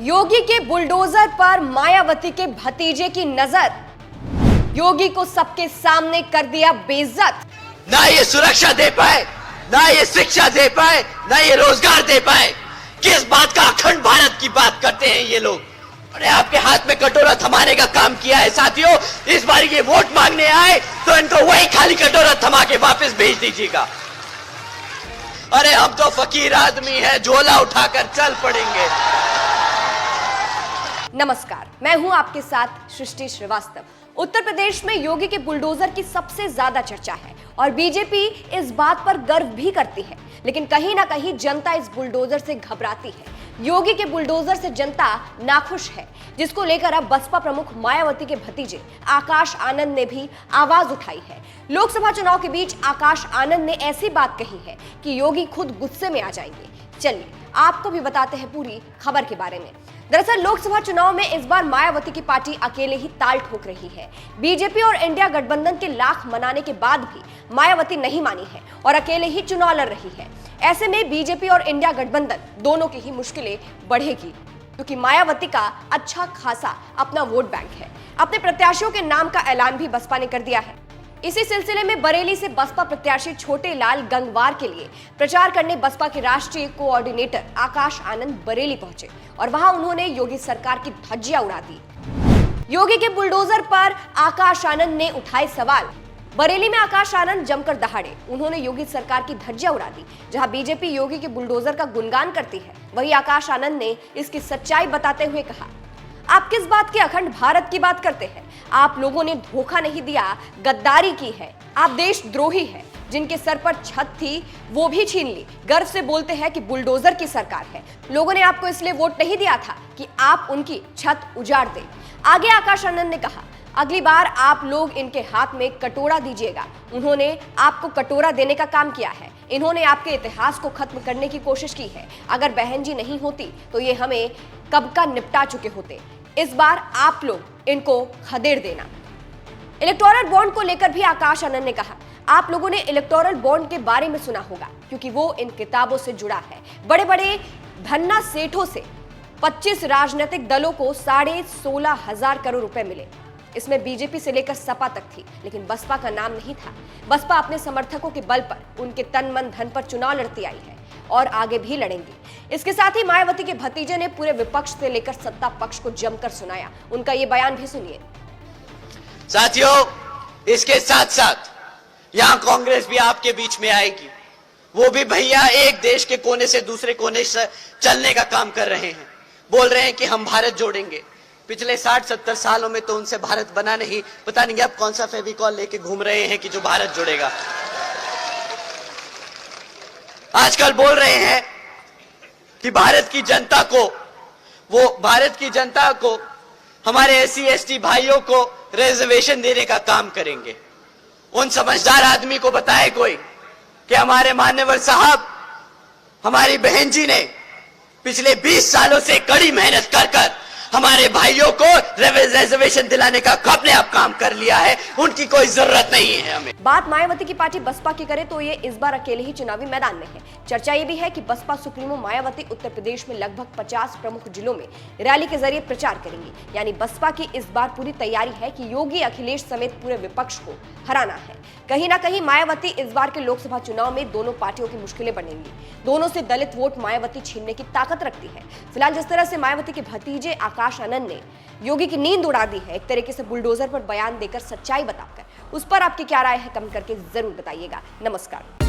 योगी के बुलडोजर पर मायावती के भतीजे की नजर। योगी को सबके सामने कर दिया बेइज्जत। ना ये सुरक्षा दे पाए, ना ये शिक्षा दे पाए, ना ये रोजगार दे पाए। किस बात का अखंड भारत की बात करते हैं ये लोग। अरे आपके हाथ में कटोरा थमाने का काम किया है साथियों। इस बार ये वोट मांगने आए तो इनको वही खाली कटोरा थमा के वापस भेज दीजिएगा। अरे हम तो फकीर आदमी हैं, झोला उठाकर चल पड़ेंगे। नमस्कार, मैं हूं आपके साथ सृष्टि श्रीवास्तव। उत्तर प्रदेश में योगी के बुलडोजर की सबसे ज्यादा चर्चा है और बीजेपी इस बात पर गर्व भी करती है, लेकिन कहीं ना कहीं जनता इस बुलडोजर से घबराती है। योगी के बुलडोजर से जनता नाखुश है, जिसको लेकर अब बसपा प्रमुख मायावती के भतीजे आकाश आनंद ने भी आवाज उठाई है। लोकसभा चुनाव के बीच आकाश आनंद ने ऐसी बात कही है कि योगी खुद गुस्से में आ जाएंगे। चलिए आपको भी बताते हैं पूरी खबर के बारे में। दरअसल लोकसभा चुनाव में इस बार मायावती की पार्टी अकेले ही ताल ठोक रही है। बीजेपी और इंडिया गठबंधन के लाख मनाने के बाद भी मायावती नहीं मानी है और अकेले ही चुनाव लड़ रही है। ऐसे में बीजेपी और इंडिया गठबंधन दोनों की ही मुश्किलें बढ़ेगी, क्योंकि मायावती का अच्छा खासा अपना वोट बैंक है। अपने प्रत्याशियों के नाम का ऐलान भी बसपा ने कर दिया है। इसी सिलसिले में बरेली से बसपा प्रत्याशी छोटे लाल गंगवार के लिए प्रचार करने बसपा के राष्ट्रीय कोऑर्डिनेटर आकाश आनंद बरेली पहुंचे और वहां उन्होंने योगी सरकार की धज्जियां उड़ा दी। योगी के बुलडोजर पर आकाश आनंद ने उठाए सवाल। बरेली में आकाश आनंद जमकर दहाड़े। उन्होंने योगी सरकार की धज्जियां उड़ा दी। जहां बीजेपी योगी के बुलडोजर का गुणगान करती है, वहीं आकाश आनंद ने इसकी सच्चाई बताते हुए कहा, आप किस बात के अखंड भारत की बात करते हैं? आप लोगों ने धोखा नहीं दिया, गद्दारी की है। आप देशद्रोही हैं। जिनके सर पर छत थी वो भी छीन ली। गर्व से बोलते हैं कि बुलडोजर की सरकार है। लोगों ने आपको इसलिए वोट नहीं दिया था कि आप उनकी छत उजाड़ दें। आगे आकाश आनंद ने कहा, अगली बार आप लोग इनके हाथ में कटोरा दीजिएगा। उन्होंने आपको कटोरा देने का काम किया है। इन्होंने आपके इतिहास को खत्म करने की कोशिश की है। अगर बहन जी नहीं होती तो ये हमें कब का निपटा चुके होते। इस बार आप लोग इनको खदेड़ देना। इलेक्टोरल बॉन्ड को लेकर भी आकाश आनंद ने कहा, आप लोगों ने इलेक्टोरल बॉन्ड के बारे में सुना होगा, क्योंकि वो इन किताबों से जुड़ा है। बड़े बड़े धन्ना सेठों से 25 राजनीतिक दलों को 16,500 करोड़ रुपए मिले। इसमें बीजेपी से लेकर सपा तक थी, लेकिन बसपा का नाम नहीं था। बसपा अपने समर्थकों के बल पर, उनके तन मन धन पर चुनाव लड़ती आई है और आगे भी लड़ेंगी। इसके साथ ही मायावती के भतीजे ने पूरे विपक्ष से लेकर सत्ता पक्ष को जमकर सुनाया। उनका ये बयान भी सुनिए। साथियों, इसके साथ साथ यहां कांग्रेस भी आपके बीच में आएगी। वो भी भैया एक देश के कोने से दूसरे कोने से चलने का काम कर रहे हैं। बोल रहे हैं कि हम भारत जोड़ेंगे। पिछले 60-70 सालों में तो उनसे भारत बना नहीं। पता नहीं अब कौन सा फेविकॉल लेके घूम रहे हैं कि जो भारत जोड़ेगा। आजकल बोल रहे हैं कि भारत की जनता को हमारे SC/ST भाइयों को रिजर्वेशन देने का काम करेंगे। उन समझदार आदमी को बताए कोई कि हमारे मान्यवर साहब, हमारी बहन जी ने पिछले 20 सालों से कड़ी मेहनत कर हमारे भाइयों को रिजर्वेशन दिलाने का अपने आप काम कर लिया है। उनकी कोई जरूरत नहीं है हमें। बात मायावती की पार्टी बसपा की करे तो ये इस बार अकेले ही चुनावी मैदान में है। चर्चा ये भी है कि बसपा सुप्रीमो मायावती उत्तर प्रदेश में लगभग 50 प्रमुख जिलों में रैली के जरिए प्रचार करेंगी। यानी बसपा की इस बार पूरी तैयारी है कि योगी, अखिलेश समेत पूरे विपक्ष को हराना है। कहीं ना कहीं मायावती इस बार के लोकसभा चुनाव में दोनों पार्टियों की मुश्किलें बढ़ेंगी। दोनों से दलित वोट मायावती छीनने की ताकत रखती है। फिलहाल जिस तरह से मायावती के भतीजे आकाश आनंद ने योगी की नींद उड़ा दी है, एक तरीके से बुलडोजर पर बयान देकर, सच्चाई बताकर, उस पर आपकी क्या राय है कमेंट करके जरूर बताइएगा। नमस्कार।